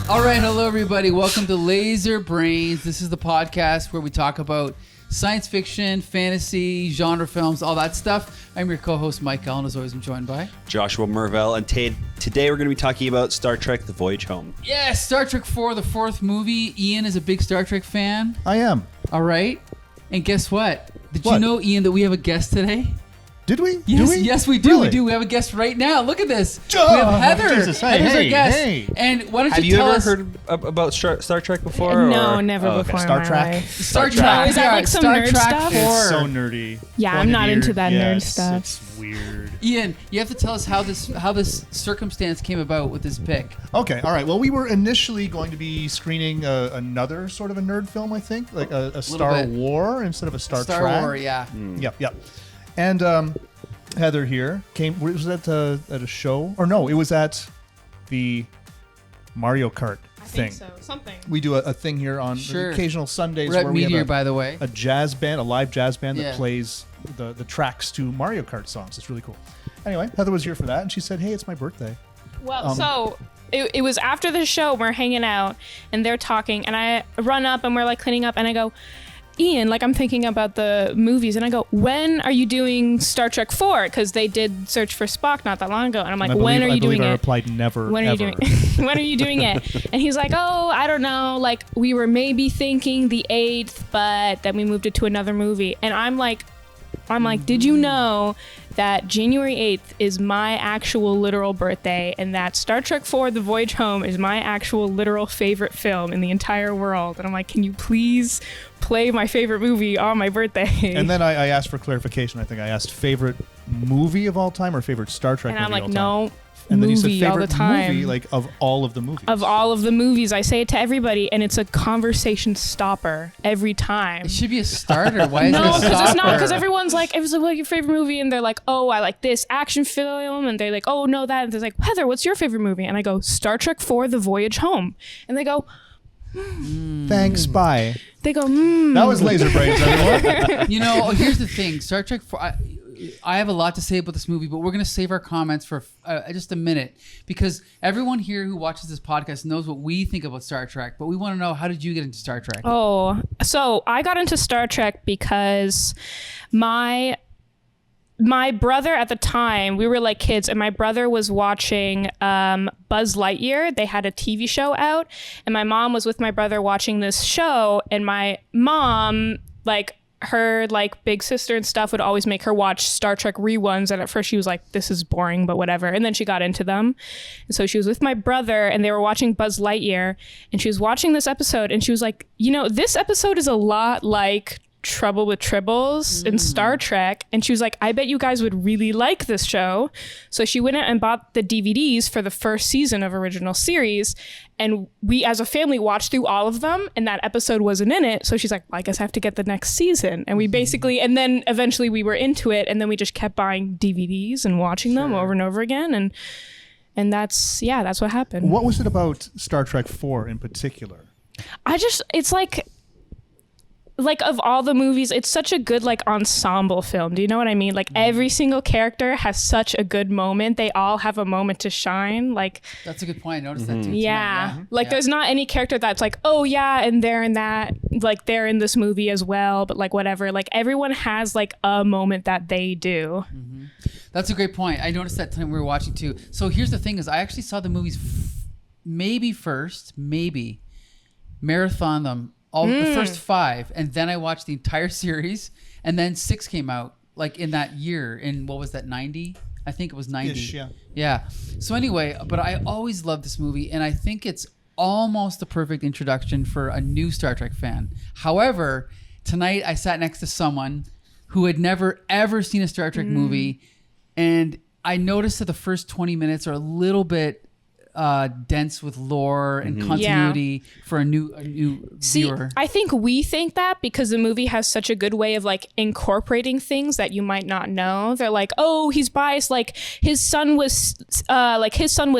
All right, hello everybody. Welcome to Laser Brains. This is the podcast where we talk about science fiction, fantasy, genre films, all that stuff. I'm your co-host Mike Allen. As always, I'm joined by Joshua Mervell, and today we're going to be talking about Star Trek: The Voyage Home. Yes, Star Trek 4, the fourth movie. Ian is a big Star Trek fan. I am. All right, and guess what? Did What? you know, Ian, that we have a guest today? Did we? Yes, do we? yes, we do. Really? We do. We have a guest right now. Look at this. Oh, we have Heather. Jesus. Hey, Heather's our hey, guest. hey. And why don't Have you you tell ever us heard about Star Trek before? No, or? never Oh, before. Star in my Trek? life. Star Trek. Trek? Oh, is that like some Star nerd Trek stuff? 4. It's so nerdy. Yeah, I'm not into that nerd stuff. It's weird. Ian, you have to tell us how this circumstance came about with this pick. Okay, all right. Well, we were initially going to be screening another sort of a nerd film, I think, like a Star bit. War instead of a Star Trek. War, yeah. Yep. And Heather here was that at a show? Or no, it was at the Mario Kart thing. Something. We do a thing here on Sure. occasional Sundays We're at where we Meteor, have by the way. a jazz band, a live jazz band that Yeah. plays the tracks to Mario Kart songs. It's really cool. Anyway, Heather was here for that, and she said, "Hey, it's my birthday." Well, so it was after the show. We're hanging out and they're talking, and I run up and we're like cleaning up, and I go, Ian, like I'm thinking about the movies, and I go, when are you doing Star Trek 4? Because they did Search for Spock not that long ago, and I'm like, when are you doing I it? replied, "Never." When are ever. you doing when are you doing it? And he's like, oh, I don't know. Like we were maybe thinking the 8th, but then we moved it to another movie. And I'm like, did you know that January 8th is my actual literal birthday, and that Star Trek 4, The Voyage Home is my actual literal favorite film in the entire world? And I'm like, can you please play my favorite movie on my birthday? And then I asked for clarification. I think I asked favorite movie of all time or favorite Star Trek and movie I'm like, of all time. no. And then you Movie said all the favorite time. movie, like of all of the movies. Of all of the movies, I say it to everybody, and it's a conversation stopper every time. It should be a starter. Why is No, it a because it's not. stopper? Because everyone's like, it was like your favorite movie, and they're like, oh, I like this action film, and they're like, oh, no, that. And they're like, Heather, what's your favorite movie? And I go, Star Trek 4: The Voyage Home, and they go, Thanks, bye. they go, That was Laser Brains, everyone. You know, here's the thing. Star Trek 4, I have a lot to say about this movie, but we're going to save our comments for just a minute, because everyone here who watches this podcast knows what we think about Star Trek, but we want to know, how did you get into Star Trek? Oh, so I got into Star Trek because my brother at the time, we were like kids, and my brother was watching Buzz Lightyear. They had a TV show out, and my mom was with my brother watching this show, and my mom, like, her like big sister and stuff would always make her watch Star Trek reruns, and at first she was like, this is boring, but whatever, and then she got into them. And so she was with my brother, and they were watching Buzz Lightyear, and she was watching this episode, and she was like, you know, this episode is a lot like Trouble with Tribbles in Star Trek. And she was like, I bet you guys would really like this show. So she went out and bought the DVDs for the first season of original series, and we as a family watched through all of them, and that episode wasn't in it. So she's like, well, I guess I have to get the next season. And we basically, and then eventually we were into it, and then we just kept buying DVDs and watching them over and over again, and that's what happened. What was it about Star Trek 4 in particular? It's like of all the movies, it's such a good like ensemble film. Do you know what I mean? Like every single character has such a good moment. They all have a moment to shine. Like, That's a good point. I noticed that too. yeah. tonight, Like there's not any character that's like, oh yeah, and they're in that, like they're in this movie as well, but like whatever. Like everyone has like a moment that they do. That's a great point. I noticed that time we were watching too. So here's the thing: is I actually saw the movies maybe marathon them all the first 5, and then I watched the entire series, and then 6 came out like in that year. In what was that, 90? I think it was 90. Ish, yeah. Yeah. So anyway, but I always loved this movie, and I think it's almost the perfect introduction for a new Star Trek fan. However, tonight I sat next to someone who had never ever seen a Star Trek movie, and I noticed that the first 20 minutes are a little bit dense with lore and continuity for a new viewer. I think we think that because the movie has such a good way of like incorporating things that you might not know. They're like, oh, he's biased. Like his son was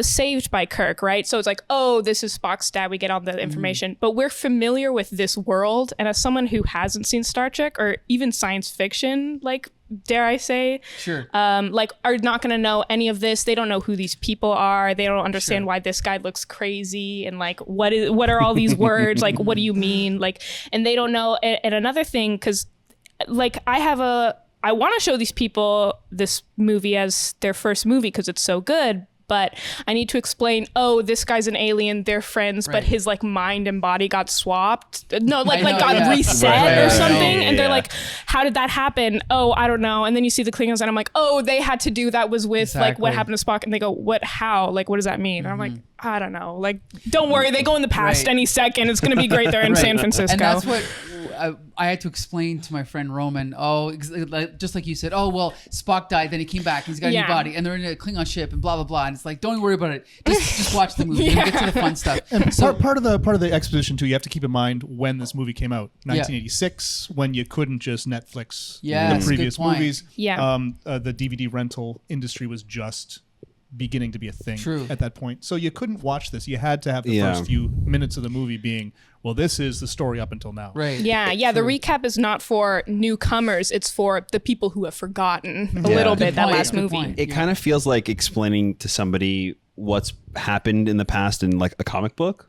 saved by Kirk, right? So it's like, oh, this is Spock's dad. We get all the information, but we're familiar with this world. And as someone who hasn't seen Star Trek or even science fiction, like dare I say, Sure. like are not going to know any of this. They don't know who these people are. They don't understand why this guy looks crazy and like what are all these words? Like, what do you mean? Like, and they don't know. And another thing, because like I want to show these people this movie as their first movie because it's so good. But I need to explain, oh, this guy's an alien, they're friends, but his like mind and body got swapped. No, like got reset or something. And they're like, how did that happen? Oh, I don't know. And then you see the Klingons and I'm like, oh, they had to do that was with like what happened to Spock. And they go, what, how? Like, what does that mean? And I'm like, I don't know. Like, don't worry. They go in the past any second. It's going to be great. They're in San Francisco. And that's what I had to explain to my friend Roman. Oh, just like you said, oh, well, Spock died, then he came back, he's got a new body, and they're in a Klingon ship, and blah, blah, blah. And it's like, don't worry about it. Just watch the movie and get to the fun stuff. And part of the exposition, too, you have to keep in mind when this movie came out. 1986, when you couldn't just Netflix the previous movies. Yeah. The DVD rental industry was just beginning to be a thing True. at that point. So you couldn't watch this. You had to have the first few minutes of the movie being, well, this is the story up until now. Right. Yeah. The recap is not for newcomers. It's for the people who have forgotten a little bit that last movie. It kind of feels like explaining to somebody what's happened in the past in like a comic book.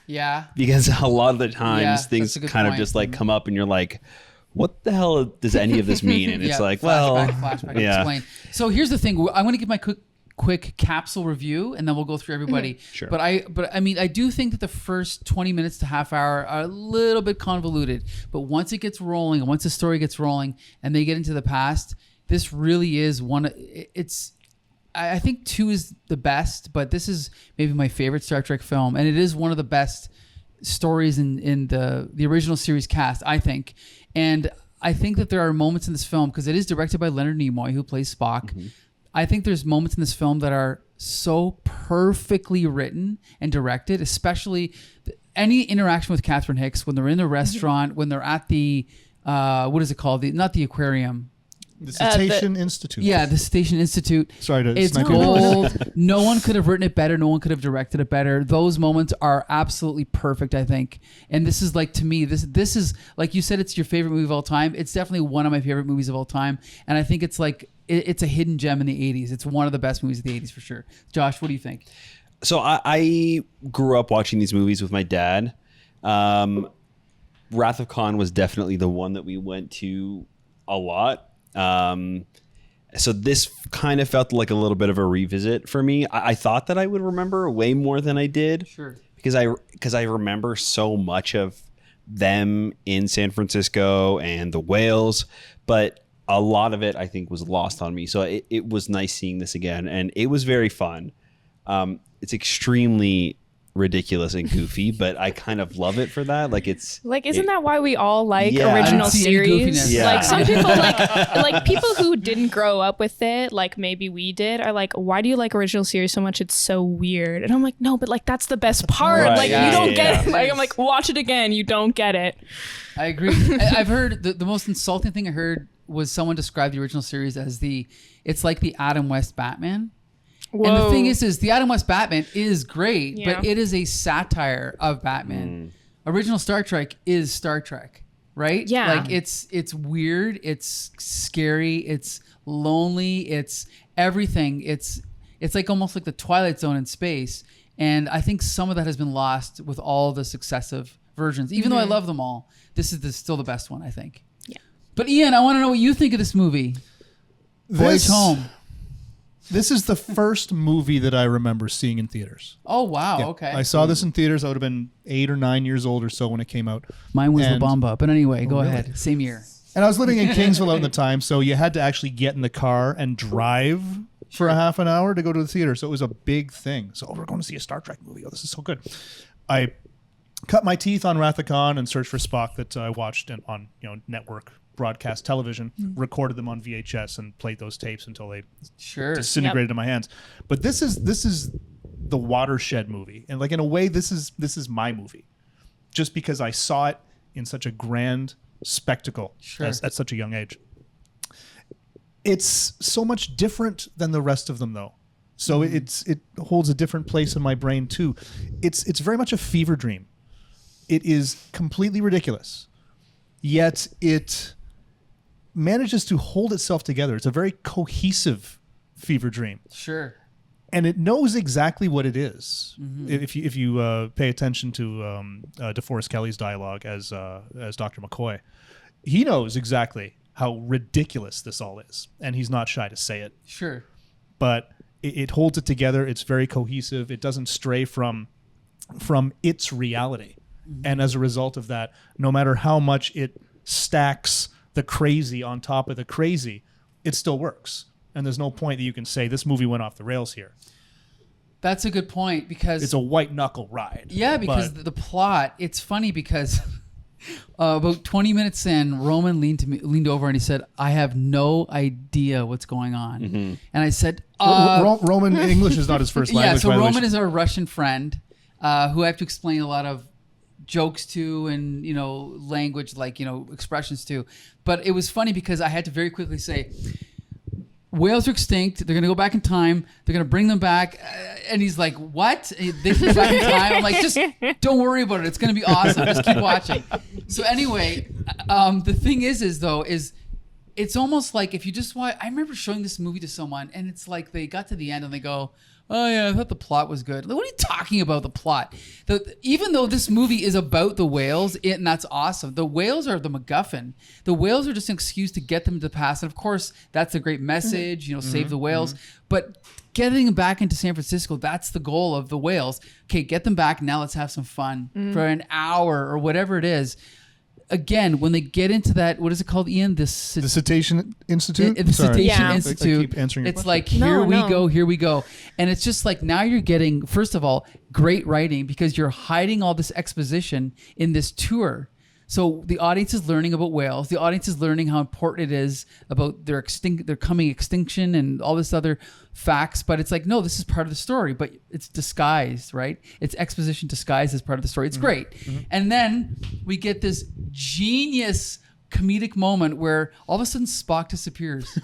Yeah. Because a lot of the times things kind of point. just like come up and you're like, what the hell does any of this mean? And it's like, flashback, explain. So here's the thing. I'm going to give my quick capsule review and then we'll go through everybody. Sure. But I mean, I do think that the first 20 minutes to half hour are a little bit convoluted, but once it gets rolling and once the story gets rolling and they get into the past, this really is I think 2 is the best, but this is maybe my favorite Star Trek film. And it is one of the best stories in the original series cast, I think. And I think that there are moments in this film, because it is directed by Leonard Nimoy, who plays Spock. Mm-hmm. I think there's moments in this film that are so perfectly written and directed, especially any interaction with Catherine Hicks when they're in the restaurant, when they're at the, what is it called? Not the aquarium. The Cetacean Institute. Yeah, the Cetacean Institute. Sorry to It's snipe gold. No one could have written it better. No one could have directed it better. Those moments are absolutely perfect, I think. And this is like, to me, this is, like you said, it's your favorite movie of all time. It's definitely one of my favorite movies of all time. And I think it's like, it's a hidden gem in the 80s. It's one of the best movies of the 80s for sure. Josh, what do you think? So I grew up watching these movies with my dad. Wrath of Khan was definitely the one that we went to a lot. So this kind of felt like a little bit of a revisit for me. I thought that I would remember way more than I did. Sure. Because I remember so much of them in San Francisco and the whales, but a lot of it I think was lost on me. So it was nice seeing this again, and it was very fun. It's extremely ridiculous and goofy, but I kind of love it for that. Like isn't that why we all like original I didn't see any series? goofiness. Like some people like people who didn't grow up with it, like maybe we did, are like, why do you like original series so much? It's so weird. And I'm like, no, but like that's the best part. Right, like you don't get it. Like I'm like, watch it again. You don't get it. I agree. I've heard the most insulting thing I heard was someone describe the original series as it's like the Adam West Batman. Whoa. And the thing is the Adam West Batman is great, but it is a satire of Batman. Original Star Trek is Star Trek, right? Yeah. Like it's weird, it's scary, it's lonely, it's everything. It's like almost like the Twilight Zone in space. And I think some of that has been lost with all the successive versions. Even though I love them all, this is still the best one, I think. Yeah. But Ian, I want to know what you think of this movie. Voyage Home. This is the first movie that I remember seeing in theaters. Oh, wow. Yeah. Okay. I saw this in theaters. I would have been 8 or 9 years old or so when it came out. Mine was And- La Bamba. But anyway, go really? ahead. Same year. And I was living in Kingsville at the time, so you had to actually get in the car and drive for a half an hour to go to the theater. So it was a big thing. So we're going to see a Star Trek movie. Oh, this is so good. I cut my teeth on Wrath of Khan and Search for Spock that I watched on network broadcast television, recorded them on VHS and played those tapes until they disintegrated in my hands. But this is the watershed movie, and like in a way, this is my movie, just because I saw it in such a grand spectacle at such a young age. It's so much different than the rest of them, though. So it holds a different place in my brain too. It's very much a fever dream. It is completely ridiculous, yet it manages to hold itself together. It's a very cohesive fever dream. Sure. And it knows exactly what it is. If you pay attention to DeForest Kelly's dialogue as Dr. McCoy, he knows exactly how ridiculous this all is, and he's not shy to say it. Sure. But it holds it together. It's very cohesive. It doesn't stray from its reality. And as a result of that, no matter how much it stacks the crazy on top of the crazy, it still works. And there's no point that you can say this movie went off the rails here. That's a good point, because It's a white knuckle ride. yeah, because the plot, it's funny because about 20 minutes in, Roman leaned over and he said, I have no idea what's going on. And I said, Roman English is not his first language. yeah, so by the way. Roman is our Russian friend who I have to explain a lot of jokes to and, language, like, expressions to. But it was funny because I had to very quickly say, whales are extinct. They're going to go back in time. They're going to bring them back. And he's like, what? They can go back in time? I'm like, just don't worry about it. It's going to be awesome. Just keep watching. So anyway, the thing is it's almost like if you just watch, I remember showing this movie to someone and it's like they got to the end and they go, oh yeah, I thought the plot was good. Like, what are you talking about, the plot? Even though this movie is about the whales, and that's awesome. The whales are the MacGuffin. The whales are just an excuse to get them to the past. And of course, that's a great message, save the whales. But getting them back into San Francisco, that's the goal of the whales. Okay, get them back. Now let's have some fun for an hour or whatever it is. Again, when they get into that, what is it called, Ian? The Cetacean Institute? The Cetacean I Institute. keep answering your it's question. like, here we go. And it's just like, now you're getting, first of all, great writing because you're hiding all this exposition in this tour. So the audience is learning about whales. The audience is learning how important it is about their coming extinction and all this other facts. But it's like, no, this is part of the story, but it's disguised, right? It's exposition disguised as part of the story. It's great. And then we get this genius comedic moment where all of a sudden Spock disappears.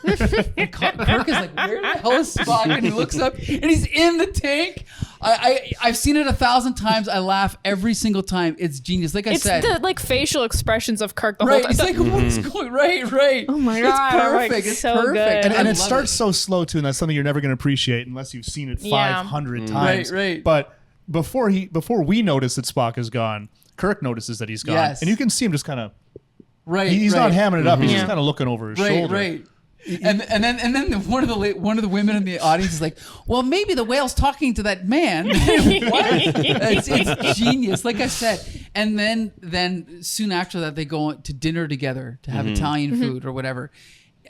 And Kirk is like, where the hell is Spock? And he looks up and he's in the tank. I've seen it 1,000 times. I laugh every single time. It's genius. Like I said, it's the facial expressions of Kirk the whole right. time. He's like, what's going right. Oh my God. It's perfect. It's It's so perfect. good. And I it love starts so slow too, and that's something you're never going to appreciate unless you've seen it Yeah. 500 times. Right. But before we notice that Spock is gone, Kirk notices that he's gone, Yes. and you can see him just kind of. Right. He's right. not hamming it up. He's just Yeah. kind of looking over his shoulder. Right. And then one of the women in the audience is like, well, maybe the whale's talking to that man. What? It's genius, like I said. And then soon after that, they go to dinner together to have Italian food or whatever.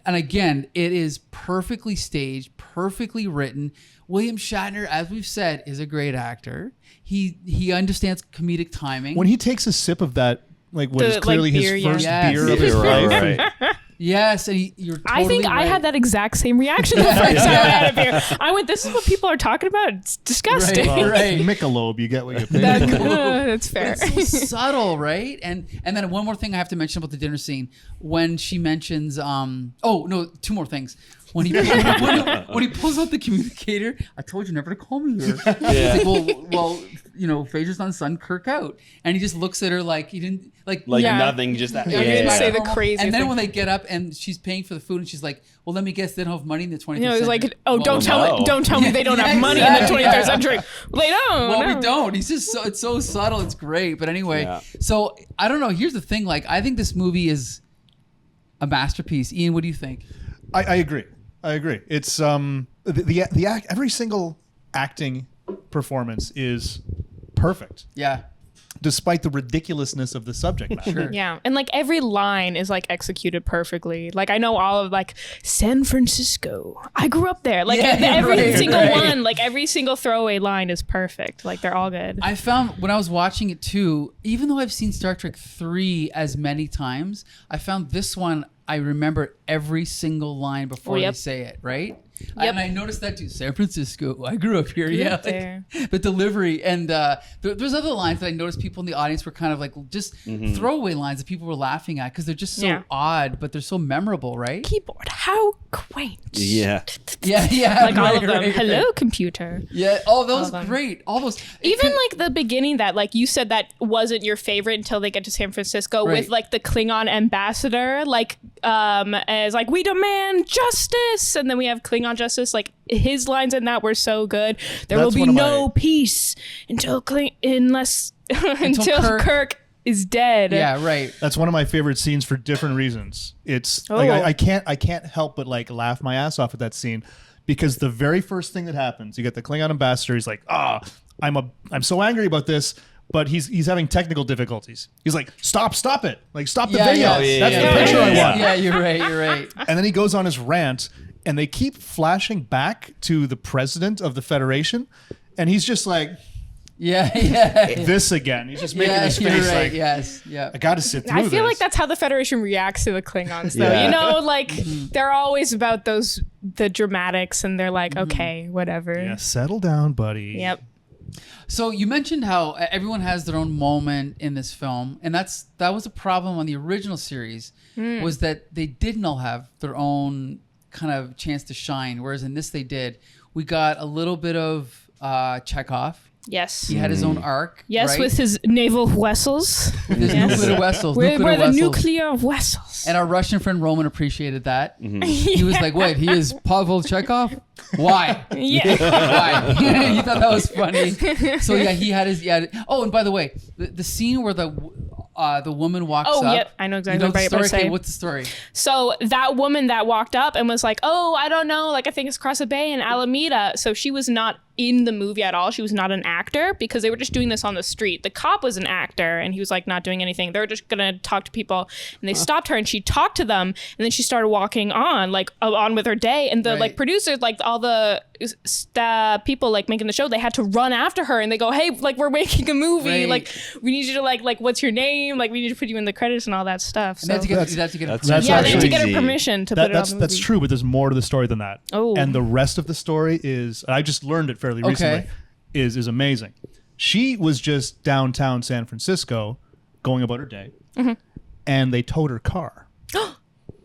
And again, it is perfectly staged, perfectly written. William Shatner, as we've said, is a great actor. He understands comedic timing. When he takes a sip of that, like what is clearly beer, his yeah. first Yes. beer of his life. Right. Yes, and you're totally I think I right. had that exact same reaction the first time I had a beer. I went, this is what people are talking about? It's disgusting. Right. Well, Michelob, you get what you pay. That's fair. It's so subtle, right? And then one more thing I have to mention about the dinner scene when she mentions two more things. When he pulls out the communicator, I told you never to call me here. Yeah. He's like, well, Phaedra's on sun, Kirk out, and he just looks at her like he didn't like Yeah. nothing, just that. I was gonna say the normal. crazy And then thing. when they get up and she's paying for the food, and she's like, "Well, let me guess, they don't have money in the 23rd You know, century." it's like, oh, Well, don't tell me they don't Yeah, have money exactly. in the 23rd century. Well, they don't. Well, no. we don't. He's just it's so subtle. It's great. But anyway, Yeah. so I don't know. Here's the thing. Like, I think this movie is a masterpiece. Ian, what do you think? I agree. It's the act. Every single acting performance is perfect, Yeah. despite the ridiculousness of the subject matter. Sure. Yeah, and like every line is like executed perfectly. Like I know all of like San Francisco. I grew up there. Like Yeah, every right, single right. one, like every single throwaway line is perfect. Like they're all good. I found when I was watching it too, even though I've seen Star Trek 3 as many times, I found this one I remember every single line before they say it, right? And I noticed that too. San Francisco. I grew up here. Yeah. Like, the delivery. And there's other lines that I noticed people in the audience were kind of like just throwaway lines that people were laughing at because they're just so odd, but they're so memorable, right? Keyboard. How quaint. Yeah. Yeah. Like all of them. Hello, computer. Yeah. Oh, that was great. All those. Even like the beginning that like you said that wasn't your favorite until they get to San Francisco with like the Klingon ambassador, like as like, we demand justice. And then we have Klingon justice. Like his lines in that were so good. There will be no peace until Kirk is dead. Yeah, right. That's one of my favorite scenes for different reasons. It's like I can't help but like laugh my ass off at that scene because the very first thing that happens, you get the Klingon ambassador. He's like, I'm so angry about this. But he's having technical difficulties. He's like, stop it. Like, stop the video. That's the picture I want. Yeah, you're right. And then he goes on his rant, and they keep flashing back to the president of the Federation, and he's just like, this again. He's just making his face like, I got to sit through this. I feel like that's how the Federation reacts to the Klingons, though. You know, like, they're always about the dramatics, and they're like, okay, whatever. Yeah, settle down, buddy. Yep. So you mentioned how everyone has their own moment in this film, and that was a problem on the original series, was that they didn't all have their own kind of chance to shine, whereas in this they did. We got a little bit of Chekhov. Yes. He had his own arc. Yes, right? with his naval vessels. His nuclear vessels. We're the nuclear vessels. And our Russian friend Roman appreciated that. He was like, wait, he is Pavel Chekhov? Why? Why? He thought that was funny. So yeah, he had his... Oh, and by the way, the scene where the woman walks up. Oh, yep. I know exactly what you're about to say. Okay, what's the story? So that woman that walked up and was like, oh, I don't know. Like, I think it's across the bay in Alameda. So she was not in the movie at all. She was not an actor because they were just doing this on the street. The cop was an actor and he was like not doing anything. They were just gonna talk to people and they stopped her and she talked to them and then she started walking on with her day. And the like producers, like all the people like making the show, they had to run after her and they go, hey, like we're making a movie. Like we need you to like what's your name? Like we need to put you in the credits and all that stuff. So. They had to get that's they had to get actually a permission to put it on the movie. That's true, but there's more to the story than that. Oh. And the rest of the story is, I just learned it fairly recently, is amazing. She was just downtown San Francisco going about her day, and they towed her car.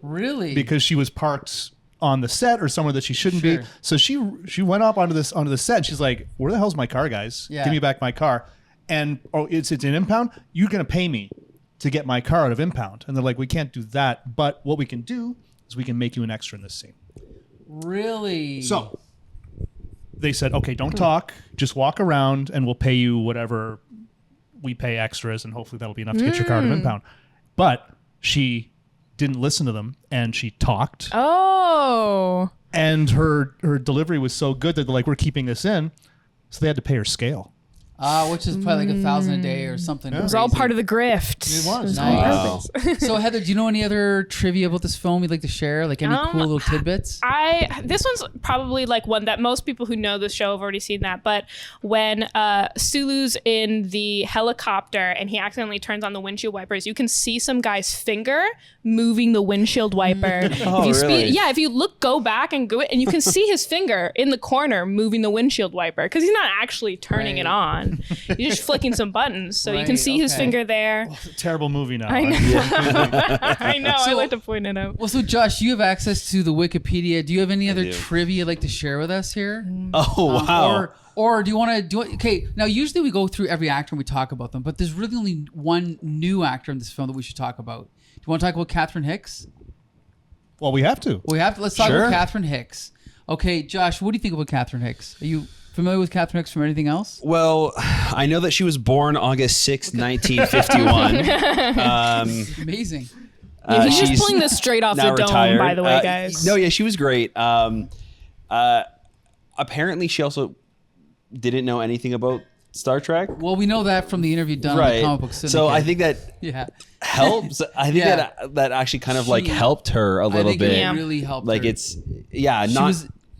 Really? Because she was parked on the set or somewhere that she shouldn't be. So she went up onto the set. And she's like, "Where the hell's my car, guys? Give me back my car." And it's in impound. You're gonna pay me to get my car out of impound. And they're like, "We can't do that. But what we can do is we can make you an extra in this scene." Really? So they said, "Okay, don't talk. Just walk around, and we'll pay you whatever we pay extras, and hopefully that'll be enough to get your car out of impound." But she didn't listen to them, and she talked. Oh. And her delivery was so good that they're like, "We're keeping this in," so they had to pay her scale. Which is probably like $1,000 a day or something. It was all part of the grift. It was. Nice. Wow. So Heather, do you know any other trivia about this film you'd like to share? Like any cool little tidbits? This one's probably like one that most people who know the show have already seen that. But when Sulu's in the helicopter and he accidentally turns on the windshield wipers, you can see some guy's finger moving the windshield wiper. If you go back and and you can see his finger in the corner moving the windshield wiper because he's not actually turning it on. You're just flicking some buttons, so you can see his finger there. Oh, terrible movie now. I know. I know. I like to point it out. Well, so Josh, you have access to the Wikipedia. Do you have any other trivia you'd like to share with us here? Oh, wow. Or do you want to do it? Okay, now usually we go through every actor and we talk about them, but there's really only one new actor in this film that we should talk about. Do you want to talk about Catherine Hicks? Well, we have to. Let's talk about Catherine Hicks. Okay, Josh, what do you think about Catherine Hicks? Are you familiar with Catherine Hicks from anything else? Well, I know that she was born August 6th, 1951. Amazing. He's just pulling this straight off the dome, retired. by the way, guys. No, yeah, she was great. Apparently, she also didn't know anything about Star Trek. Well, we know that from the interview done on the Comic Book Syndicate. So I think that helps. I think that actually kind of like helped her a little bit. It really helped like her. it's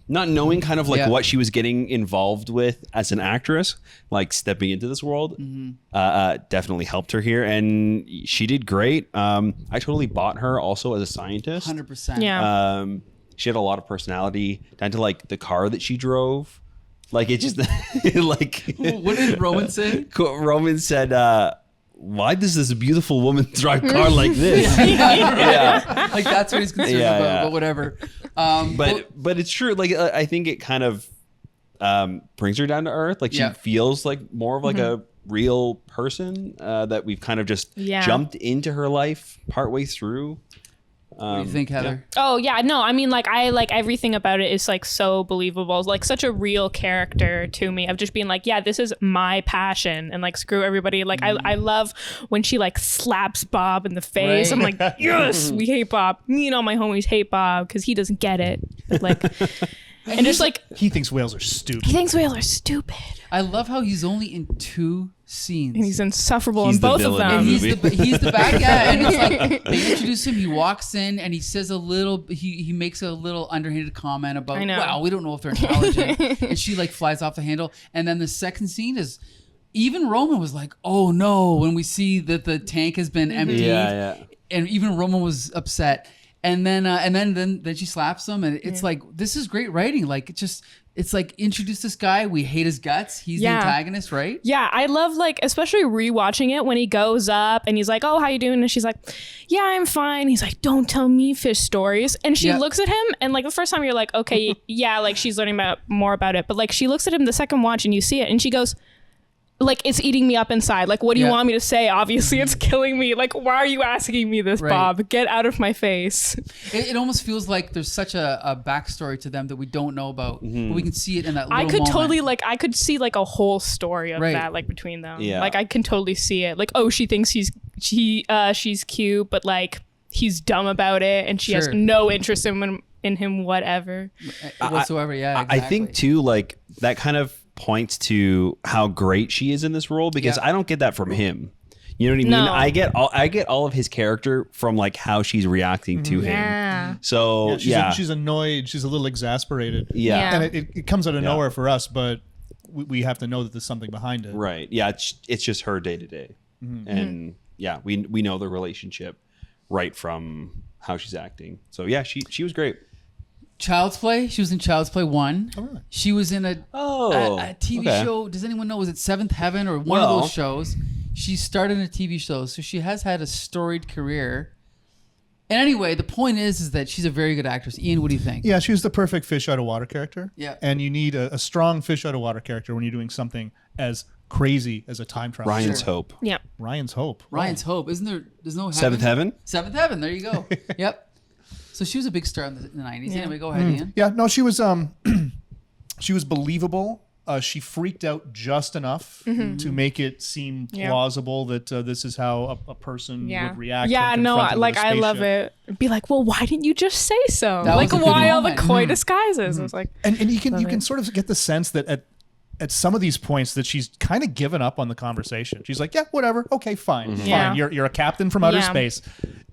not knowing kind of like Yeah. what she was getting involved with as an actress, like stepping into this world, definitely helped her here, and she did great. I totally bought her also as a scientist. 100%. Yeah. She had a lot of personality, down to like the car that she drove. Like it just like What did Roman say? Roman said, why does this beautiful woman drive a car like this? Yeah. Like that's what he's concerned Yeah, about, yeah. but whatever. But it's true. Like I think it kind of brings her down to earth. Like she Yeah. feels like more of like a real person that we've kind of just Yeah. jumped into her life partway through. What do you think, Heather? Oh yeah, no, I mean like I like everything about it is like so believable. It's like such a real character to me of just being like, yeah, this is my passion and like screw everybody. Like I love when she like slaps Bob in the face. Right. I'm like, yes, we hate Bob. Me and all my homies hate Bob because he doesn't get it. But, like and just like He thinks whales are stupid. he thinks whales are stupid. I love how he's only in 2 scenes. And he's insufferable He's in the both of villain of them. And movie. he's the bad guy. And it's like they introduce him. He walks in and he says a little. He makes a little underhanded comment about, I know. "Wow, we don't know if they're intelligent." And she like flies off the handle. And then the second scene is even Roman was like, "Oh no!" When we see that the tank has been emptied, Yeah. and even Roman was upset. And then she slaps him, and it's like this is great writing. Like it's like introduce this guy. We hate his guts. He's the antagonist, right? Yeah, I love like especially rewatching it when he goes up and he's like, "Oh, how you doing?" And she's like, "Yeah, I'm fine." He's like, "Don't tell me fish stories." And she Yeah. looks at him and like the first time you're like, "Okay, yeah, like she's learning more about it." But like she looks at him the second watch and you see it and she goes, like, "It's eating me up inside. Like, what do you Yeah. want me to say? Obviously, it's killing me. Like, why are you asking me this, Right. Bob? Get out of my face." It almost feels like there's such a backstory to them that we don't know about, but we can see it in that little I could moment. totally like I could see like a whole story of Right. that like between them. Yeah. Like I can totally see it. Like, oh, she thinks she's cute, but like he's dumb about it and she has Sure. no interest in him whatever. whatsoever. Yeah, I think exactly. too, like that kind of points to how great she is in this role because Yeah. I don't get that from him. You know what I mean? No. I get all of his character from like how she's reacting to him. Yeah. So She's annoyed. She's a little exasperated. Yeah. And it comes out of nowhere for us, but we have to know that there's something behind it. Right. Yeah. It's just her day to day, and yeah, we know the relationship right from how she's acting. So yeah, she was great. Child's Play. She was in Child's Play 1. Oh, really? She was in a TV okay. show. Does anyone know? Was it Seventh Heaven or one of those shows? She started in a TV show, so she has had a storied career. And anyway, the point is that she's a very good actress. Ian, what do you think? Yeah, she was the perfect fish out of water character. Yeah. And you need a strong fish out of water character when you're doing something as crazy as a time travel. Ryan's story. Hope. Yeah. Ryan's Hope. Ryan's Hope. Isn't there? There's no heaven? Seventh Heaven. Seventh Heaven. There you go. Yep. So she was a big star in the 90s. Anyway, go ahead, Ian. Yeah, no, she was she was believable. She freaked out just enough to make it seem Yeah. plausible that this is how a person Yeah. would react. Yeah, when no, confronted with like a I love spaceship. it. Be like, well, why didn't you just say so? That Like, was a good why all the moment. coy disguises? I was like, And you can it. sort of get the sense that at some of these points that she's kind of given up on the conversation. She's like, yeah, whatever, okay, fine, Yeah. fine. You're a captain from outer Yeah. space.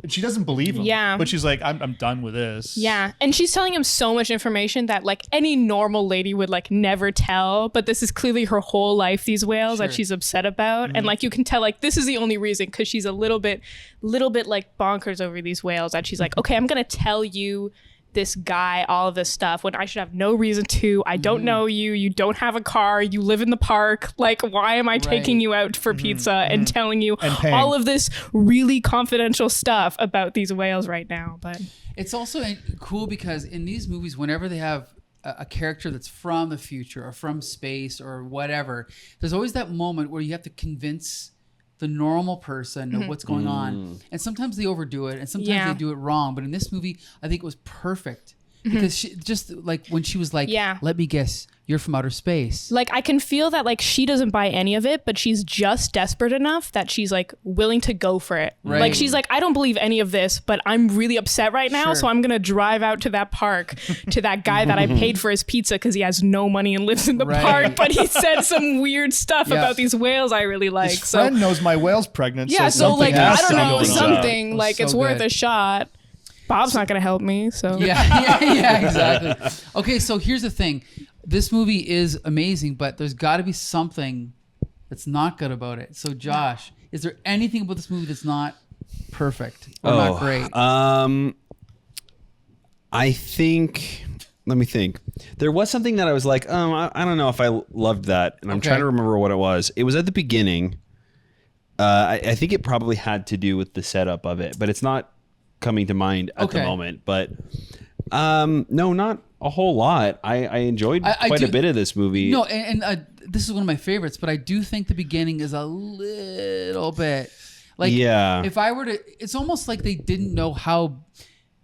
And she doesn't believe him. Yeah. But she's like, I'm done with this. yeah. And she's telling him so much information that like any normal lady would like never tell. But this is clearly her whole life, these whales that Sure. she's upset about. And like you can tell like this is the only reason because she's a little bit like bonkers over these whales that she's like, okay, I'm going to tell you this guy all of this stuff when I should have no reason to. I don't know you. You don't have a car. You live in the park. Like, why am I taking you out for pizza and telling you And paying. all of this really confidential stuff about these whales right now? But It's also cool because in these movies, whenever they have a character that's from the future or from space or whatever, there's always that moment where you have to convince the normal person of what's going on. And sometimes they overdo it and sometimes they do it wrong. But in this movie, I think it was perfect because she just like when she was like, Yeah. let me guess, you're from outer space. like I can feel that like she doesn't buy any of it, but she's just desperate enough that she's like willing to go for it. Right. Like she's like, I don't believe any of this, but I'm really upset right now, Sure. so I'm gonna drive out to that park to that guy that I paid for his pizza because he has no money and lives in the Right. park, but he said some weird stuff Yeah. about these whales I really like. His So friend knows my whale's pregnant. yeah, so something like I has don't to be know, going on. something It was like so it's worth good. a shot. Bob's not going to help me. So Yeah, exactly. Okay, so here's the thing. This movie is amazing, but there's got to be something that's not good about it. So Josh, is there anything about this movie that's not perfect or not great? I think. Let me think. There was something that I was like, I don't know if I loved that, and I'm trying to remember what it was. It was at the beginning. I think it probably had to do with the setup of it, but it's not coming to mind at the moment. But no, not a whole lot. I enjoyed quite a bit of this movie. No, and this is one of my favorites, but I do think the beginning is a little bit like, if I were to, it's almost like they didn't know how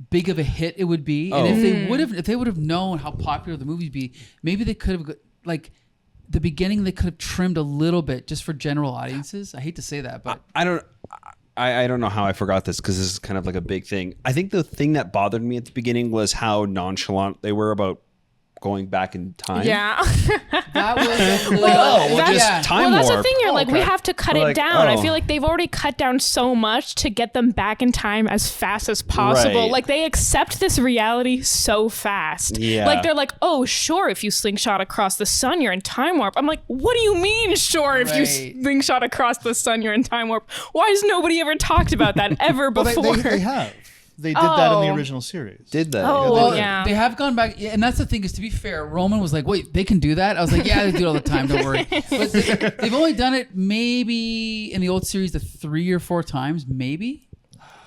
big of a hit it would be, and if they would have known how popular the movie would be, maybe they could have, like, the beginning they could have trimmed a little bit just for general audiences. I hate to say that, but I don't know how I forgot this, because this is kind of like a big thing. I think the thing that bothered me at the beginning was how nonchalant they were about going back in time. Yeah. that was time that's warp. the thing. You're like, we have to cut it down. I feel like they've already cut down so much to get them back in time as fast as possible. Right. Like, they accept this reality so fast. Yeah. Like, they're like, oh, sure, if you slingshot across the sun, you're in time warp. I'm like, what do you mean, sure, if you slingshot across the sun, you're in time warp? Why has nobody ever talked about that ever before? They have. They did that in the original series. Did they? Oh, well, yeah. They have gone back, and that's the thing. Is, to be fair, Roman was like, "Wait, they can do that?" I was like, "Yeah, they do it all the time. Don't worry." But they've only done it maybe in the old series 3 or 4 times, maybe.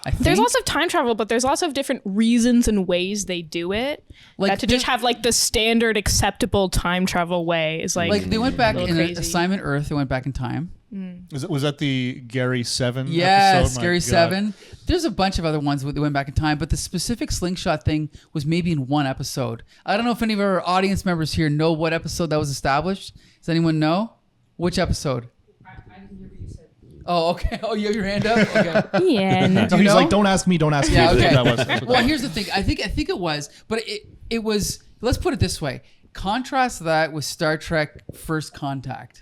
I think. There's lots of time travel, but there's lots of different reasons and ways they do it. Like, to just have like the standard acceptable time travel way is like they went back in crazy. Assignment Earth. They went back in time. Was that the Gary 7 Yes, episode? Gary 7. There's a bunch of other ones where they went back in time, but the specific slingshot thing was maybe in one episode. I don't know if any of our audience members here know what episode that was established. Does anyone know? Which episode? I didn't hear what you said. Oh, okay. Oh, you have your hand up? Okay. Yeah. No, he's know? like, don't ask me, don't ask me. Yeah, okay. That's what Well, here's the thing. I think it was, but it was, let's put it this way. Contrast that with Star Trek First Contact.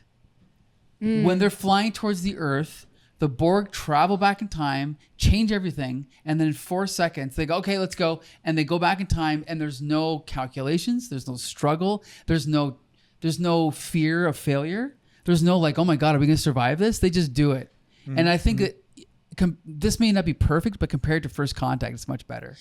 When they're flying towards the Earth, the Borg travel back in time, change everything, and then in 4 seconds they go, okay, let's go, and they go back in time, and there's no calculations, there's no struggle, there's no fear of failure, there's no like, oh my God, are we gonna survive this? They just do it, and I think that this may not be perfect, but compared to First Contact, it's much better,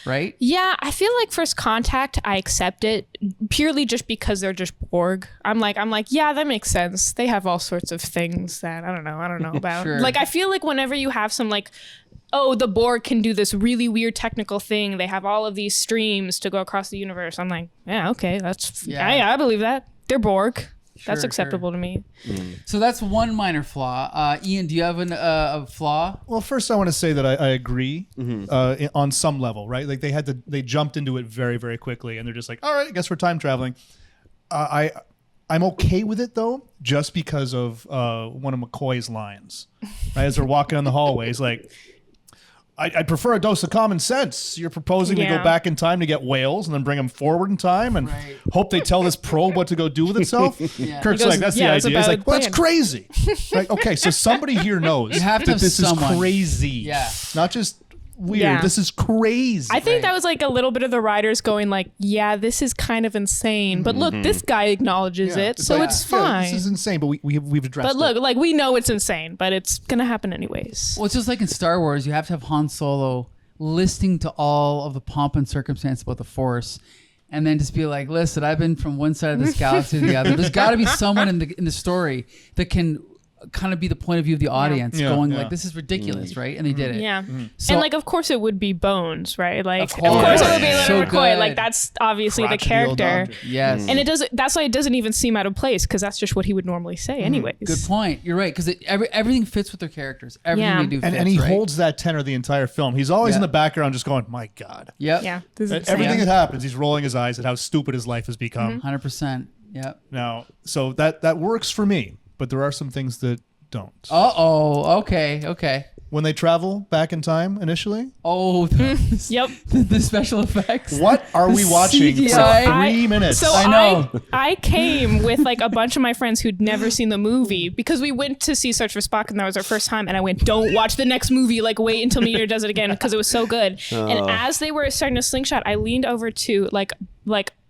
right? Yeah, I feel like First Contact, I accept it purely just because they're just Borg. I'm like, yeah, that makes sense. They have all sorts of things that I don't know about. Sure. Like, I feel like whenever you have some like, oh, the Borg can do this really weird technical thing. They have all of these streams to go across the universe. I'm like, yeah, okay, I believe that. They're Borg. That's acceptable to me. So that's one minor flaw. Ian, do you have a flaw? Well, first I want to say that I agree on some level, right? Like they jumped into it very, very quickly, and they're just like, all right, I guess we're time traveling. I'm okay with it though, just because of one of McCoy's lines, right? As they're walking down the hallway, he's like, I'd prefer a dose of common sense. You're proposing to go back in time to get whales and then bring them forward in time and hope they tell this probe what to go do with itself. Kirk's like, that's the idea. He's like, well, that's crazy. Right? Okay, so somebody here knows have to that have this someone. is crazy. Yeah. Not just weird. Yeah. This is crazy. I think that was like a little bit of the writers going like, yeah, this is kind of insane. But look, this guy acknowledges it, so like, it's fine. this is insane, but we've addressed But look, like, we know it's insane, but it's going to happen anyways. Well, it's just like in Star Wars, you have to have Han Solo listening to all of the pomp and circumstance about the Force, and then just be like, listen, I've been from one side of this galaxy to the other. There's got to be someone in the story that can kind of be the point of view of the audience going like, this is ridiculous, right? And they did it. Yeah. So, and like, of course it would be Bones, right? Like, of course. course it would be So Leonard Nimoy. good. Like, that's obviously the Crotchety old character. Andre. yes. And that's why it doesn't even seem out of place, because that's just what he would normally say anyways. Good point. You're right, because everything fits with their characters. Everything they do fits, and he right? holds that tenor the entire film. He's always in the background just going, my God. Yep. Yeah. This is Everything insane. that happens, he's rolling his eyes at how stupid his life has become. 100%. Yep. Now, so that works for me, but there are some things that don't. Uh-oh. Okay. when they travel back in time initially? Oh, Yep. the special effects. What are we watching CGI. for 3 minutes? So I know. I came with like a bunch of my friends who'd never seen the movie because we went to see Search for Spock and that was our first time. And I went, don't watch the next movie. Like wait until Meteor does it again because it was so good. And as they were starting to slingshot, I leaned over to like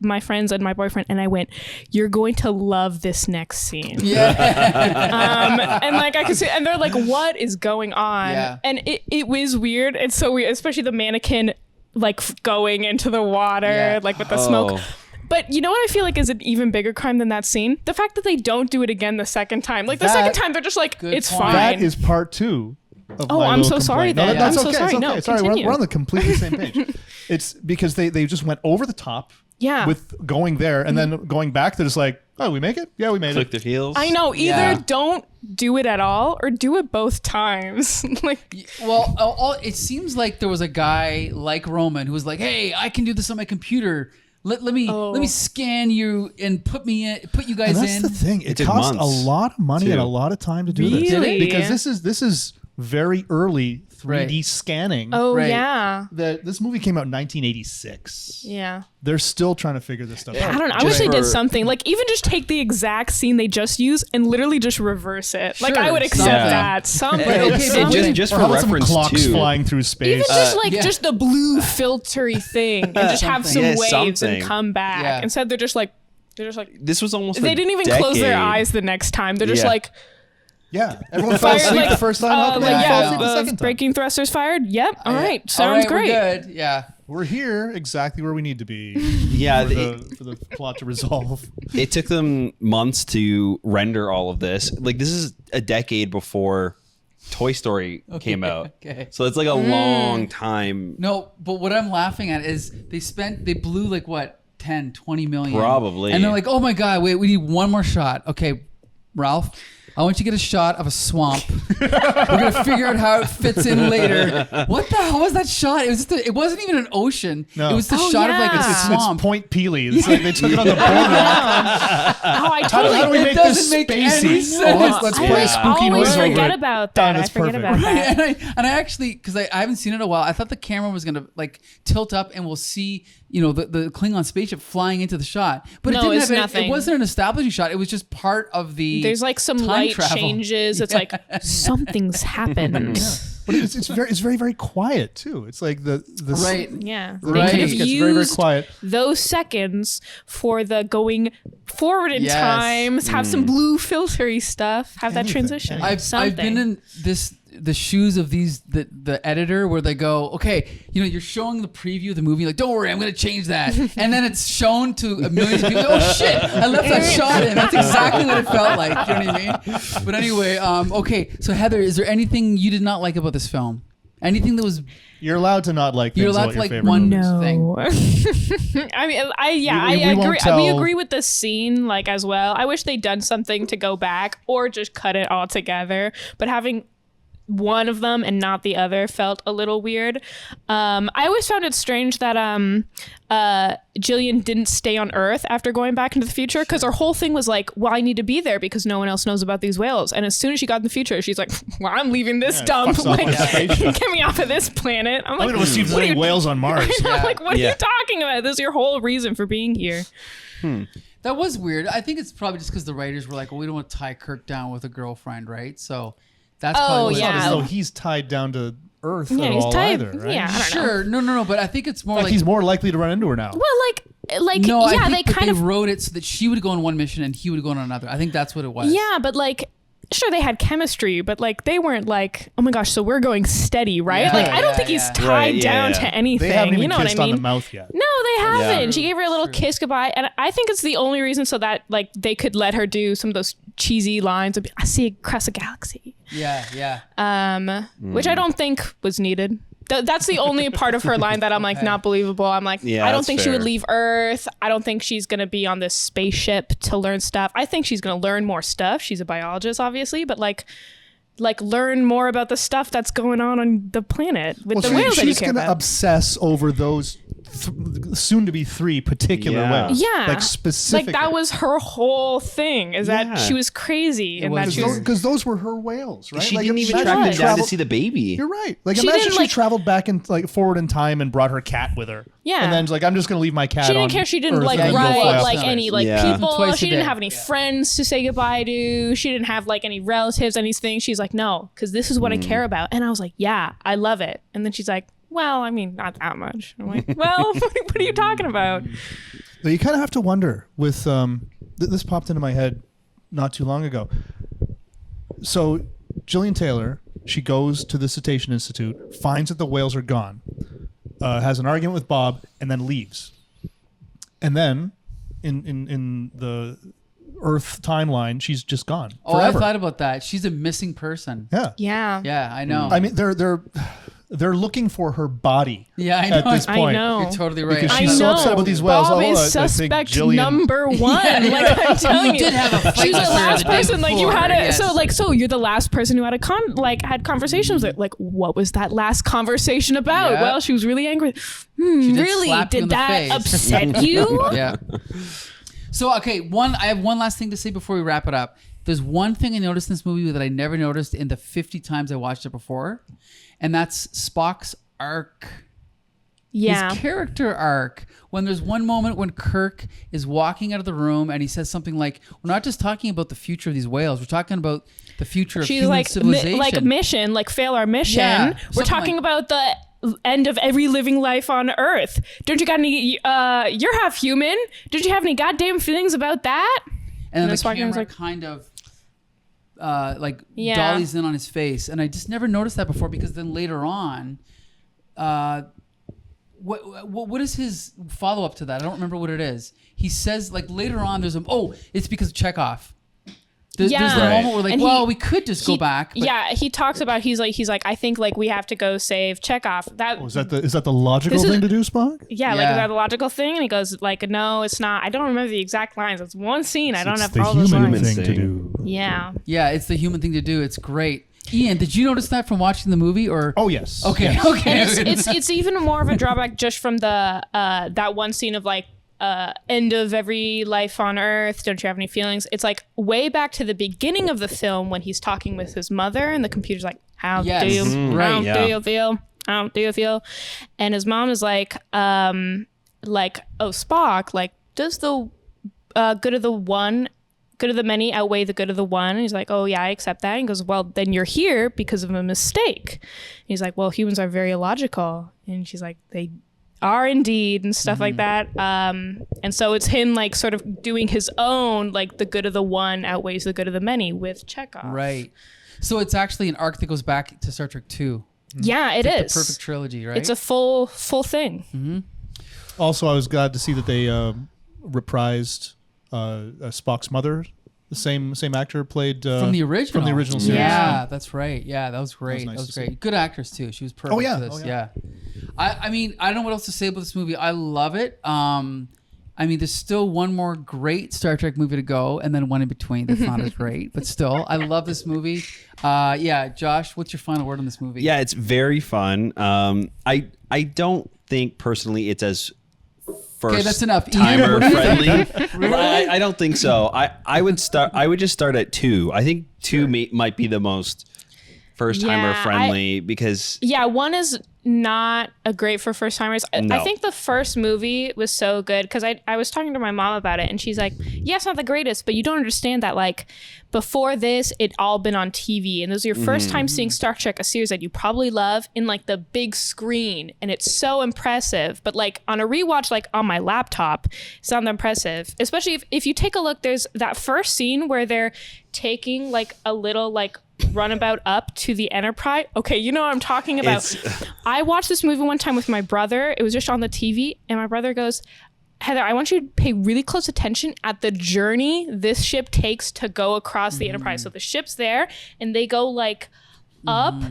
my friends and my boyfriend and I went, you're going to love this next scene. Yeah. And like I could see, and they're like, what is going on? Yeah. And it was weird. It's so weird, especially the mannequin like going into the water, like with the smoke. But you know what I feel like is an even bigger crime than that scene? The fact that they don't do it again the second time. Like the second time, they're just like, it's point. fine. That is part 2. Oh, I'm so sorry then. That's I'm so okay. sorry. It's okay. No, sorry, continue. we're on the completely same page. It's because they just went over the top. Yeah. With going there and then going back, they're just like, oh, we make it? Yeah, we made Click it. their heels. I know. Either Yeah. don't do it at all or do it both times. Like, Well, it seems like there was a guy like Roman who was like, "Hey, I can do this on my computer. Let me scan you and put you guys And that's in." the thing. It took costs months, a lot of money too. and a lot of time to do this. Really? Because this is very early 3D scanning. oh Right. yeah. This movie came out in 1986. Yeah. They're still trying to figure this stuff out. I don't know. I wish they did for- something. Like even just take the exact scene they just used and literally just reverse it. Like Sure, I would accept something. that. Something. Okay, but Something. just Or for how about some reference clocks too. flying through space. Even just like yeah. just the blue filtery thing and just have some Yeah, waves something. and come back. Yeah. Instead they're just like This was almost. they a didn't even close their decade. eyes the next time. They're just Yeah. like Yeah, everyone fell Fire, asleep like, the first time. How come like, they fall asleep the yeah, second time? braking thrusters fired. Yep. All right. All Sounds right, great. We're good. Yeah. We're here exactly where we need to be Yeah, for the plot to resolve. it took them months to render all of this. Like this is a decade before Toy Story came out. Okay. So it's like a long time. No, but what I'm laughing at is they blew like what 10, 20 million. Probably. And they're like, "Oh my god, wait, we need one more shot." Okay, Ralph, I want you to get a shot of a swamp. We're gonna figure out how it fits in later. What the hell was that shot? It was just it wasn't even an ocean. No. It was the Oh, shot of like a yeah. It's swamp. Point Peely. It's like they took it on the boardwalk. Oh, I How do totally. we It make this doesn't make any spacey? sense. Let's I play always- spooky always noise over forget it. about Done, that. I it's forget perfect. about that. and I actually, because I haven't seen it in a while, I thought the camera was gonna like tilt up and we'll see, the Klingon spaceship flying into the shot. But No, it didn't it's have nothing. It wasn't an establishing shot. It was just part of the. There's like some time light travel. changes. It's like something's happened. But it's very very quiet too. It's like the Right. Yeah. Right. They could have It gets very very used quiet. those seconds for the going forward in Yes. times, have some blue filtery stuff, have that transition. I've been in the shoes of the editor where they go, okay, you're showing the preview of the movie, like, don't worry, I'm gonna change that, and then it's shown to a million people. Oh shit, I left that shot in. That's exactly what it felt like. You know what I mean? But anyway, okay. So Heather, is there anything you did not like about this film? Anything that was You're allowed to not like. You're things allowed about to your like favorite one movies. thing. I mean, I We won't agree. tell- We agree with the scene like as well. I wish they'd done something to go back or just cut it all together. But having one of them and not the other felt a little weird. I always found it strange that Jillian didn't stay on Earth after going back into the future, because her whole thing was like, well, I need to be there because no one else knows about these whales. And as soon as she got in the future, she's like, well, I'm leaving this dump. fucks off Like, my spaceship. get me off of this planet. I'm I'm like, going to see if there's what are any you- whales on Mars. I'm like, what are Yeah. you talking about? This is your whole reason for being here. That was weird. I think it's probably just because the writers were like, well, we don't want to tie Kirk down with a girlfriend, right? So that's Oh, probably It's not yeah. as though he's tied down to Earth Yeah, at he's all tied- either, right? yeah, I don't know. Sure, no, but I think it's more In fact, like he's more likely to run into her now. Well, like no. yeah, I they think that kind they of wrote it so that she would go on one mission and he would go on another. I think that's what it was. yeah, but like. Sure, they had chemistry, but like they weren't like, oh my gosh, so we're going steady, right? Yeah, like I don't yeah, think he's yeah. tied Right, yeah, down yeah. to anything. They haven't even you know what I kissed on mean? the mouth yet. No, they haven't. Yeah. She gave her a little kiss goodbye, and I think it's the only reason so that like they could let her do some of those cheesy lines of "I see across a galaxy," Yeah. which I don't think was needed. That's the only part of her line that I'm like not believable. I'm like, Yeah, I don't that's think she would fair. leave Earth. I don't think she's gonna be on this spaceship to learn stuff. I think she's gonna learn more stuff. She's a biologist, obviously, but like learn more about the stuff that's going on the planet with the whales that you she's care going to about. obsess over those soon to be 3 particular Yeah. whales. Yeah. Like specifically. Like that was her whole thing, is Yeah. that she was crazy and that was she was, because those were her whales, right? She Like, didn't even imagine track she them down to traveled- see the baby. You're right. Like She imagine didn't, she like- traveled back in forward in time and brought her cat with her. Yeah. And then like I'm just gonna leave my cat. she on didn't care. She didn't Earth like and then go write fly off like to any space. like Yeah. people. Twice She a didn't day. have any friends to say goodbye to. She didn't have like any relatives, anything. She's like, no, because this is what I care about. And I was like, yeah, I love it. And then she's like, well, I mean, not that much. I'm like, well, what are you talking about? But you kind of have to wonder with this popped into my head not too long ago. So Gillian Taylor, she goes to the Cetacean Institute, finds that the whales are gone, has an argument with Bob, and then leaves. And then in the Earth timeline, she's just gone Oh, I forever. thought about that. She's a missing person. Yeah. Yeah. Yeah, I know. I mean, they're looking for her body. Yeah, I at know. this I point. know. You're totally right. Because I she's know. so upset about these whales. Bob Oh, is I think suspect Gillian- number one. Like I'm telling You did have a fight She's the with her last the day person. Like you before, had a yes. so you're the last person who had had conversations with. Like what was that last conversation about? Yeah. Well, she was really angry. did Really? slap you in Did the that face. upset you? Yeah. So okay, I have one last thing to say before we wrap it up. There's one thing I noticed in this movie that I never noticed in the 50 times I watched it before, and that's Spock's arc. Yeah. His character arc. When there's one moment when Kirk is walking out of the room and he says something like, "We're not just talking about the future of these whales. We're talking about the future of She's human like civilization." like mission, like fail our mission. Yeah, We're something talking like- about the end of every living life on Earth. Don't you got any? You're half human. Don't you have any goddamn feelings about that? and then this the walking was camera like- kind of Yeah. dollies in on his face, and I just never noticed that before because then later on, what is his follow up to that? I don't remember what it is. He says like later on, it's because of Chekhov. There's the Yeah. moment where like, And well, we could just go he- back. But Yeah, he talks about he's like I think like we have to go save Chekhov. Is that the logical This is- thing to do, Spock? Yeah, like Yeah. is that a logical thing? And he goes like, no, it's not. I don't remember the exact lines. It's one scene. I don't It's have the all those human lines. thing to do. Yeah. Yeah, it's the human thing to do. It's great. Ian, did you notice that from watching the movie or? Oh yes. Okay, Yes. okay. And it's even more of a drawback just from the that one scene of like end of every life on Earth. Don't you have any feelings? It's like way back to the beginning of the film when he's talking with his mother and the computer's like, how Yes. do you Right, how yeah. do you feel? How do you feel? And his mom is like, oh Spock, like does the good of the one, good of the many outweigh the good of the one? And he's like, oh yeah, I accept that. And he goes, well, then you're here because of a mistake. And he's like, well, humans are very illogical. And she's like, they are indeed, and stuff like that. And so it's him like sort of doing his own, like the good of the one outweighs the good of the many with Chekhov. Right. So it's actually an arc that goes back to Star Trek 2. Yeah, it The is. perfect trilogy, right? It's a full thing. Also, I was glad to see that they reprised Spock's mother. The same actor played from the original. from the original series. Yeah, that's right. Yeah, that was great. nice That was to see. great. Good actress too. She was perfect. Oh, yeah. For this. Oh, yeah. I mean, I don't know what else to say about this movie. I love it. I mean, there's still one more great Star Trek movie to go, and then one in between that's not as great. But still, I love this movie. Yeah, Josh, what's your final word on this movie? Yeah, it's very fun. I don't think personally it's as first that's enough. Ian, timer what do you friendly. I don't think so. I would just start at 2. I think 2 might be the most first timer Yeah, friendly because Yeah, one is not a great for first timers. I No. think the first movie was so good because I was talking to my mom about it and she's like, yeah, it's not the greatest, but you don't understand that like before this, it all been on TV and this is your first time seeing Star Trek, a series that you probably love in like the big screen and it's so impressive. But like on a rewatch, like on my laptop, it's not that impressive. Especially if you take a look, there's that first scene where they're taking like a little like runabout up to the Enterprise. Okay, you know what I'm talking about. I watched this movie one time with my brother. It was just on the TV, and my brother goes, Heather, I want you to pay really close attention at the journey this ship takes to go across the Enterprise. So the ship's there, and they go like up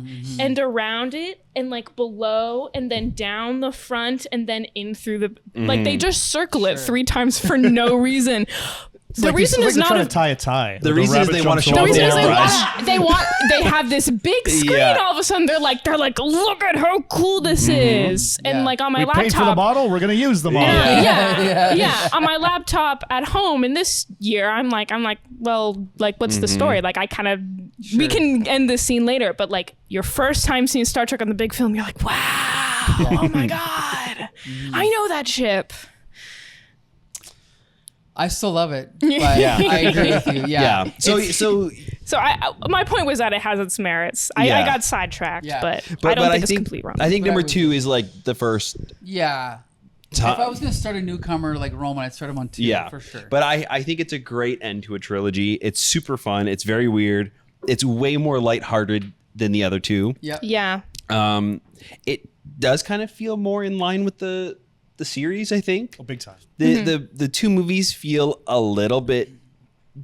and around it, and like below, and then down the front, and then in through the like they just circle it 3 times for no reason. The reason is they're not trying a to tie a tie. The reason is they want to show the off reason is the they Enterprise. want they have this big screen. Yeah. All of a sudden, they're like, look at how cool this is. And Yeah. like on my We paid for the laptop. bottle. We're gonna use the bottle. Yeah. On my laptop at home. And this year, I'm like, well, like, what's the story? Like, I kind of, we can end this scene later. But like, your first time seeing Star Trek on the big film, you're like, wow, oh my god, I know that ship. I still love it. But Yeah. I agree with you. Yeah. Yeah. So So my point was that it has its merits. I Yeah. got sidetracked, Yeah. but I don't think it's complete wrong. I think number Whatever. 2 is like the first Yeah. time. If I was going to start a newcomer like Roman, I'd start him on 2 Yeah, for sure. But I think it's a great end to a trilogy. It's super fun. It's very weird. It's way more lighthearted than the other 2. yeah. Yeah. It does kind of feel more in line with the series, I think. Oh, big time. The 2 movies feel a little bit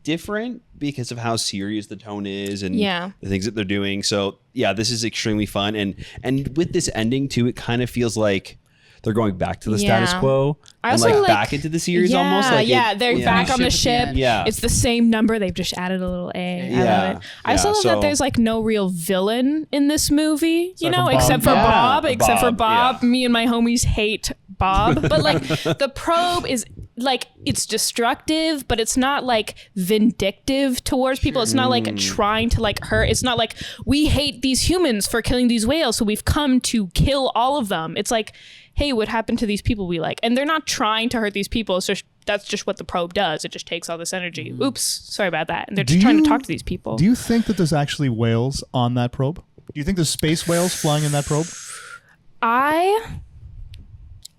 different because of how serious the tone is and Yeah. the things that they're doing. So yeah, this is extremely fun. And with this ending too, it kind of feels like they're going back to the status Yeah. quo I and also like like- back into the series yeah, almost. Like yeah, it- they're back on the Ship at ship. the end. Yeah. It's the same number. They've just added a little A. I Yeah. love it. I also Yeah, love so- that there's like no real villain in this movie, you Aside know, from Bob. except for Yeah. Bob. Except for Bob, Bob. Me and my homies hate Bob. But like the probe is like, it's destructive, but it's not like vindictive towards people. It's not like trying to like hurt. It's not like we hate these humans for killing these whales, so we've come to kill all of them. It's like, hey, what happened to these people we like? And they're not trying to hurt these people. It's just, that's just what the probe does. It just takes all this energy. Oops, sorry about that. And they're just trying to talk to these people. Do you think that there's actually whales on that probe? Do you think there's space whales flying in that probe?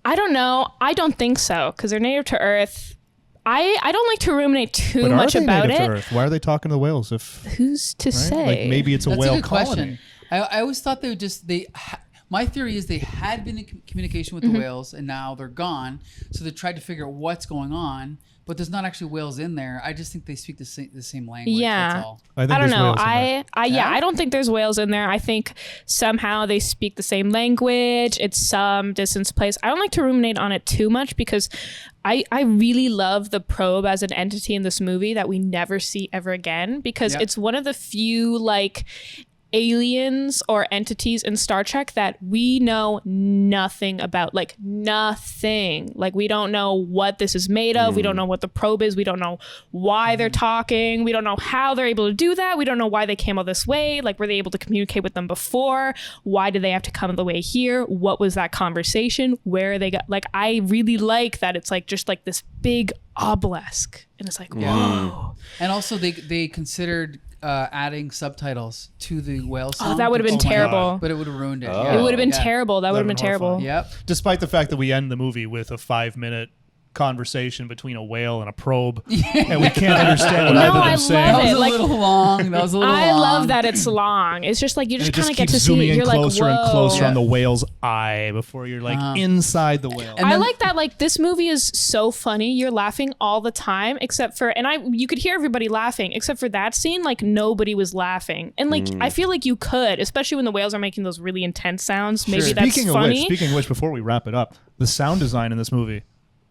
I don't know. I don't think so because they're native to Earth. I don't like to ruminate too But much are they about native it. to Earth? Why are they talking to the whales? If Who's to say? like maybe it's a That's whale a good colony. question. I always thought they would just my theory is they had been in communication with Mm-hmm. the whales and now they're gone. So they tried to figure out what's going on, but there's not actually whales in there. I just think they speak the same language. Yeah. That's all. I think I don't there's know. whales in there. Yeah? I don't think there's whales in there. I think somehow they speak the same language. It's some distance place. I don't like to ruminate on it too much because I really love the probe as an entity in this movie that we never see ever again because Yep. it's one of the few like aliens or entities in Star Trek that we know nothing about, like nothing. Like we don't know what this is made of. We don't know what the probe is. We don't know why they're talking. We don't know how they're able to do that. We don't know why they came all this way. Like were they able to communicate with them before? Why did they have to come all the way here? What was that conversation? Where they got, like I really like that it's like just like this big obelisk and it's like whoa. And also they considered adding subtitles to the whale song. Oh, that would have been Oh my terrible. But it would have ruined it. Oh. Yeah. It would have been Yeah. terrible. That would have been That'd been terrible. horrifying. Yep. Despite the fact that we end the movie with a 5-minute conversation between a whale and a probe, and we can't understand what No, either of I them say. love That was it. a Like, little long. That was a little long. I love that it's long. It's just like you And just it just kind of get keeps to see zooming it. in You're like, closer whoa. and closer on Yeah. the whale's eye before you're like inside the whale. And I then- like that. Like this movie is so funny. You're laughing all the time, except for, and you could hear everybody laughing, except for that scene. Like nobody was laughing, and like I feel like you could, especially when the whales are making those really intense sounds. Maybe that's Speaking funny. of which, before we wrap it up, the sound design in this movie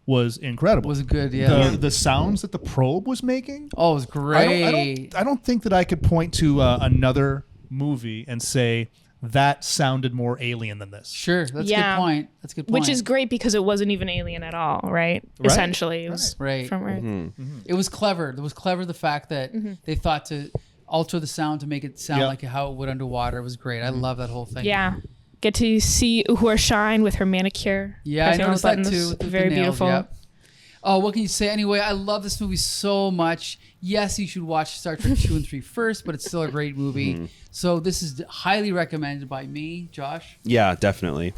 was incredible. Was it good? Yeah. The sounds that the probe was making. Oh, it was great. I don't think that I could point to another movie and say that sounded more alien than this. Sure, that's Yeah. a good point. That's a good point. which is great because it wasn't even alien at all, right? Essentially, it was Right. from Earth. It was clever. It was clever the fact that they thought to alter the sound to make it sound Yeah. like how it would underwater. It was great. I love that whole thing. Yeah. Get to see Uhura shine with her manicure. Yeah, I pressing all the noticed that buttons. too. With the Very nails, beautiful. Yep. Oh, what can you say? Anyway, I love this movie so much. Yes, you should watch Star Trek 2 and 3 first, but it's still a great movie. So this is highly recommended by me, Josh, Yeah, definitely.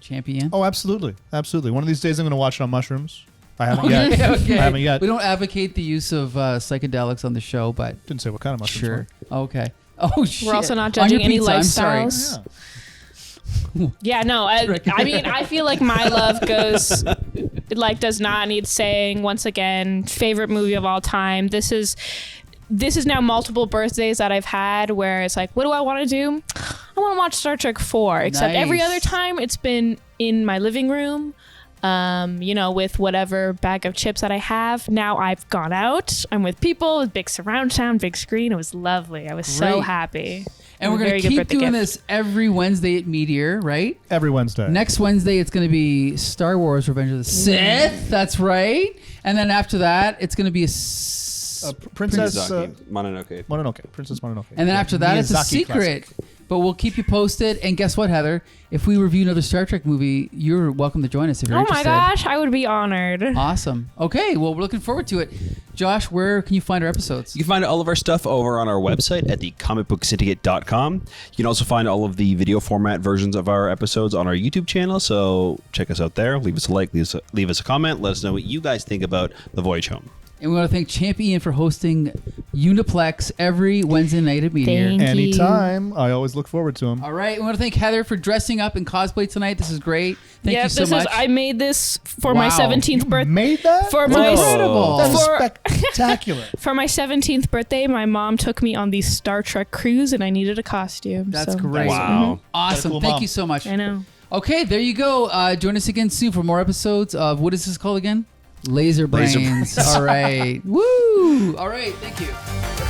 champion. Oh, absolutely, absolutely. One of these days, I'm going to watch it on mushrooms. I haven't yet. Okay. I haven't yet. We don't advocate the use of psychedelics on the show, but Didn't say what kind of mushrooms. sure. Okay. Oh, shit. We're also not On your judging any pizza, I'm sorry. lifestyles. Yeah. Yeah, no. I mean, I feel like my love goes, like, does not need saying. Once again, favorite movie of all time. This is now multiple birthdays that I've had where it's like, what do I want to do? I want to watch Star Trek 4. Except every Nice. other time it's been in my living room, with whatever bag of chips that I have. Now I've gone out. I'm with people with big surround sound, big screen. It was lovely. I was so Great. happy. And we're going Very to good keep birthday doing gift. this every Wednesday at Meteor, right? Every Wednesday. Next Wednesday, it's going to be Star Wars Revenge of the Sith. That's right. And then after that, it's going to be Princess Mononoke. Mononoke. Princess Mononoke. And then after that, it's a Miyazaki secret. classic. But we'll keep you posted. And guess what, Heather? If we review another Star Trek movie, you're welcome to join us if you're Oh interested. my gosh, I would be honored. Awesome. Okay, well, we're looking forward to it. Josh, where can you find our episodes? You can find all of our stuff over on our website at thecomicbooksyndicate.com. You can also find all of the video format versions of our episodes on our YouTube channel, so check us out there. Leave us a like, leave us a comment. Let us know what you guys think about The Voyage Home. And we want to thank Champ Ian for hosting Uniplex every Wednesday night at Meteor. Thank you. Anytime. I always look forward to them. All right, we want to thank Heather for dressing up in cosplay tonight. This is great. Thank you so much. I made this for my Wow. 17th birthday. Made that? For That's my incredible. That is For- spectacular. For my 17th birthday, my mom took me on the Star Trek cruise, and I needed a costume. That's so. great. Wow. Awesome. Cool Thank mom. you so much. I know. Okay, there you go. Join us again soon for more episodes of, what is this called again? Laser Brains. Brains. All right. Woo! All right, thank you.